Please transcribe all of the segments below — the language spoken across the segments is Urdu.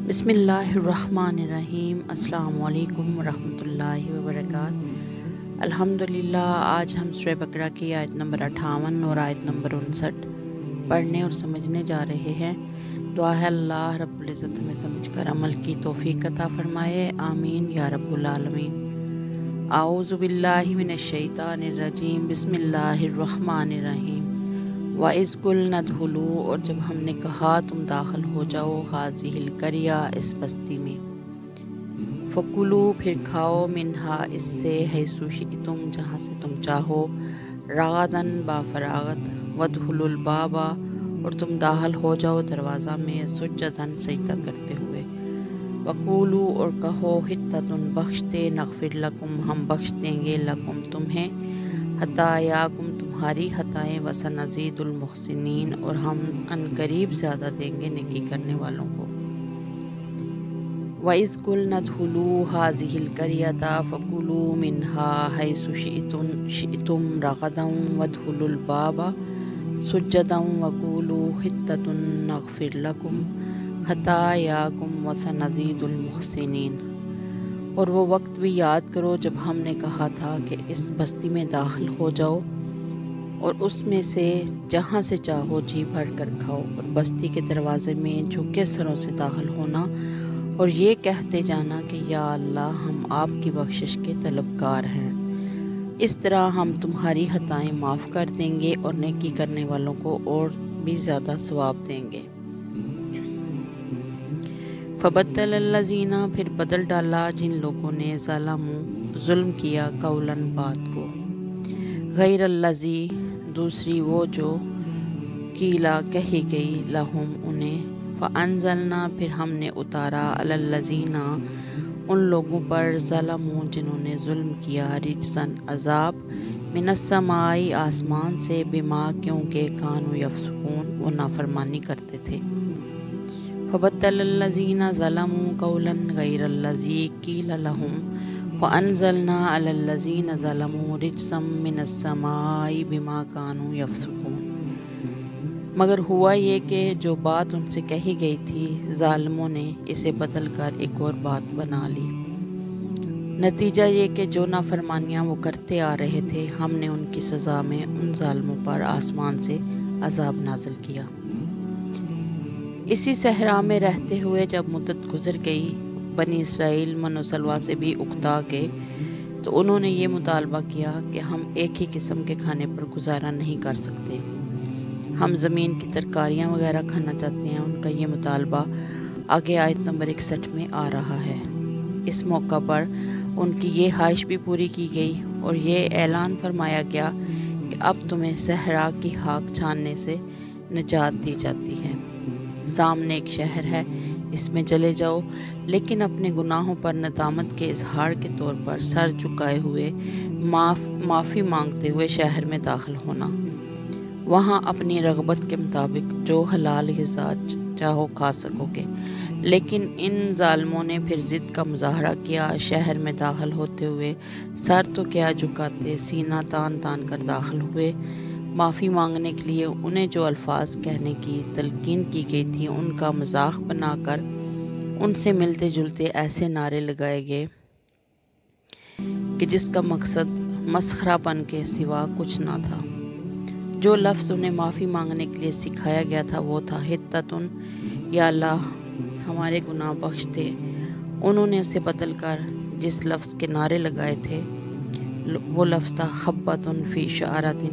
بسم اللہ الرحمن الرحیم۔ السلام علیکم ورحمۃ اللہ وبرکاتہ۔ الحمدللہ، آج ہم سورہ بقرہ کی آیت نمبر 58 اور آیت نمبر 59 پڑھنے اور سمجھنے جا رہے ہیں۔ دعا ہے اللہ رب العزت ہمیں سمجھ کر عمل کی توفیق عطا فرمائے، آمین یا رب العالمین۔ اعوذ باللہ من الشیطان الرجیم، بسم اللہ الرحمن الرحیم۔ وَإِذْ قُلْنَا ادْخُلُوا، اور جب ہم نے کہا تم داخل ہو جاؤ، هَٰذِهِ الْقَرْيَةَ، اس بستی میں، فَكُلُوا، پھر کھاؤ، مِنْهَا، اس سے، حَيْثُ شِئْتُمْ، جہاں سے تم چاہو، رَغَدًا، با فراغت، وَادْخُلُوا الْبَابَ، اور تم داخل ہو جاؤ دروازہ میں، سُجَّدًا، سجدہ کرتے ہوئے، وَقُولُوا، اور کہو، حِطَّةٌ، بخش دے، نغفر لکم، ہم بخش دیں گے، لکم، تمہیں، خطایاکم، تمہاری خطائیں، وسنزید المحسنین، اور ہم ان قریب زیادہ دیں گے نیکی کرنے والوں کو۔ وَإِذْ قُلْنَا ادْخُلُوا هَٰذِهِ الْقَرْيَةَ فَكُلُوا مِنْهَا حَيْثُ شِئْتُمْ رَغَدًا وَادْخُلُوا الْبَابَ سُجَّدًا وَقُولُوا حِطَّةٌ نَغْفِرْ لَكُمْ خَطَايَاكُمْ وَسَنَزِيدُ الْمُحْسِنِينَ۔ اور وہ وقت بھی یاد کرو جب ہم نے کہا تھا کہ اس بستی میں داخل ہو جاؤ اور اس میں سے جہاں سے چاہو جی بھر کر کھاؤ، اور بستی کے دروازے میں جھکے سروں سے داخل ہونا اور یہ کہتے جانا کہ یا اللہ، ہم آپ کی بخشش کے طلبگار ہیں، اس طرح ہم تمہاری خطائیں معاف کر دیں گے اور نیکی کرنے والوں کو اور بھی زیادہ ثواب دیں گے۔ فبدل الذین، پھر بدل ڈالا جن لوگوں نے، ظلم کیا، قولاً، بات کو، غیر الذی، دوسری وہ جو، قیلا، کہی گئی، لہم، انہیں، فانزلنا، پھر ہم نے اتارا، علی الذین، ان لوگوں پر، ظلموا، جنہوں نے ظلم کیا، رجزاً، عذاب، من السماء، آسمان سے، بما، کیونکہ، کانوا یفسقون، وہ نافرمانی کرتے تھے۔ فبدل الذین ظلموا قولا غیر الذی قیل لهم فانزلنا علی الذین ظلموا رجزا من السماء بما كانوا یفسقون۔ مگر ہوا یہ کہ جو بات ان سے کہی گئی تھی، ظالموں نے اسے بدل کر ایک اور بات بنا لی۔ نتیجہ یہ کہ جو نافرمانیاں وہ کرتے آ رہے تھے، ہم نے ان کی سزا میں ان ظالموں پر آسمان سے عذاب نازل کیا۔ اسی صحرا میں رہتے ہوئے جب مدت گزر گئی، بنی اسرائیل من و سلویٰ سے بھی اکتا گئے، تو انہوں نے یہ مطالبہ کیا کہ ہم ایک ہی قسم کے کھانے پر گزارا نہیں کر سکتے، ہم زمین کی ترکاریاں وغیرہ کھانا چاہتے ہیں۔ ان کا یہ مطالبہ آگے آیت نمبر 61 میں آ رہا ہے۔ اس موقع پر ان کی یہ خواہش بھی پوری کی گئی اور یہ اعلان فرمایا گیا کہ اب تمہیں صحرا کی خاک چھاننے سے نجات دی جاتی ہے، سامنے ایک شہر ہے، اس میں چلے جاؤ، لیکن اپنے گناہوں پر ندامت کے اظہار کے طور پر سر جھکائے ہوئے، معافی مانگتے ہوئے شہر میں داخل ہونا، وہاں اپنی رغبت کے مطابق جو حلال غذا چاہو کھا سکو گے۔ لیکن ان ظالموں نے پھر ضد کا مظاہرہ کیا، شہر میں داخل ہوتے ہوئے سر تو کیا جھکاتے، سینہ تان تان کر داخل ہوئے۔ معافی مانگنے کے لیے انہیں جو الفاظ کہنے کی تلقین کی گئی تھی، ان کا مذاق بنا کر ان سے ملتے جلتے ایسے نعرے لگائے گئے کہ جس کا مقصد مسخرہ پن کے سوا کچھ نہ تھا۔ جو لفظ انہیں معافی مانگنے کے لیے سکھایا گیا تھا وہ تھا حطۃ، یا اللہ ہمارے گناہ بخش دے۔ انہوں نے اسے بدل کر جس لفظ کے نعرے لگائے تھے وہ لفظ تھا خبۃ فی شعرۃ،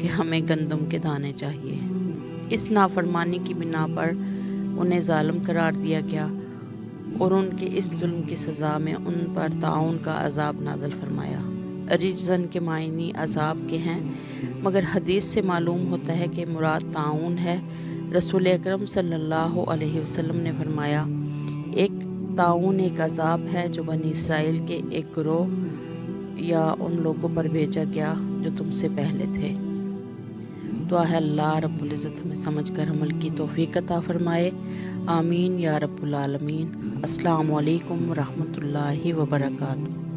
کہ ہمیں گندم کے دانے چاہیے۔ اس نافرمانی کی بنا پر انہیں ظالم قرار دیا گیا اور ان کے اس ظلم کی سزا میں ان پر طاعون کا عذاب نازل فرمایا۔ رجزن کے معنی عذاب کے ہیں، مگر حدیث سے معلوم ہوتا ہے کہ مراد طاعون ہے۔ رسول اکرم صلی اللہ علیہ وسلم نے فرمایا، ایک طاعون ایک عذاب ہے جو بنی اسرائیل کے ایک گروہ یا ان لوگوں پر بھیجا گیا جو تم سے پہلے تھے۔ دعا ہے اللہ رب العزت ہمیں سمجھ کر عمل کی توفیق عطا فرمائے، آمین یا رب العالمین۔ السلام علیکم ورحمۃ اللہ وبرکاتہ۔